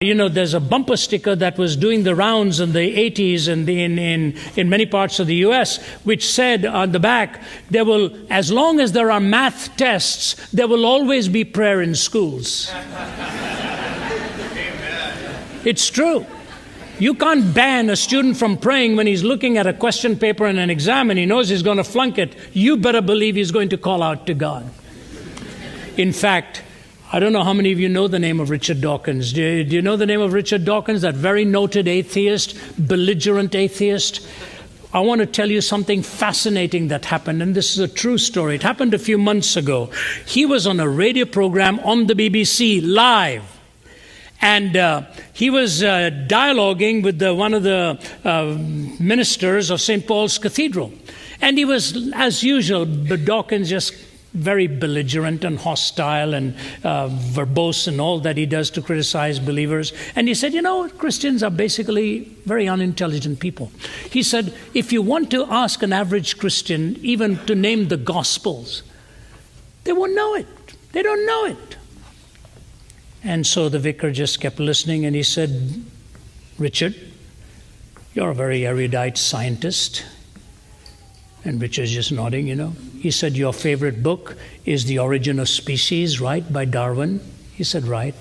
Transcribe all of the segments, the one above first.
You know, there's a bumper sticker that was doing the rounds in the 80s and in many parts of the U.S., which said on the back, there will, as long as there are math tests, there will always be prayer in schools. It's true. You can't ban a student from praying when he's looking at a question paper in an exam and he knows he's going to flunk it. You better believe he's going to call out to God. In fact, I don't know how many of you know the name of Richard Dawkins. Do you know the name of Richard Dawkins, that very noted atheist, belligerent atheist? I want to tell you something fascinating that happened, and this is a true story. It happened a few months ago. He was on a radio program on the BBC, live. And he was dialoguing with one of the ministers of St. Paul's Cathedral. And he was, as usual, Dawkins just very belligerent and hostile and verbose and all that he does to criticize believers. And he said, you know, Christians are basically very unintelligent people. He said, if you want to ask an average Christian even to name the Gospels, they won't know it. They don't know it. And so the vicar just kept listening, and he said, Richard, you're a very erudite scientist. And Richard's just nodding, you know. He said, your favorite book is The Origin of Species, right, by Darwin? He said, right.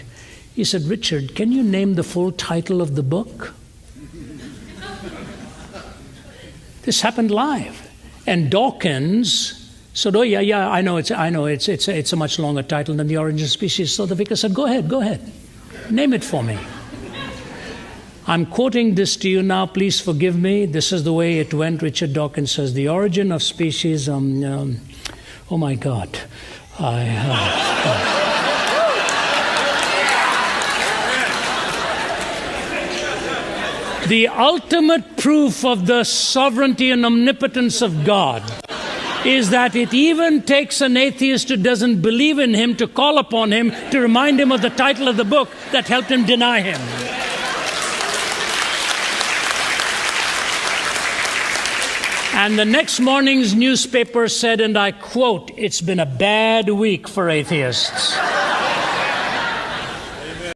He said, Richard, can you name the full title of the book? This happened live. And Dawkins said, oh, yeah, I know it's a much longer title than The Origin of Species. So the vicar said, go ahead. Name it for me. I'm quoting this to you now, please forgive me. This is the way it went. Richard Dawkins says, The Origin of Species, oh my God. The ultimate proof of the sovereignty and omnipotence of God is that it even takes an atheist who doesn't believe in him to call upon him to remind him of the title of the book that helped him deny him. And the next morning's newspaper said, and I quote, it's been a bad week for atheists.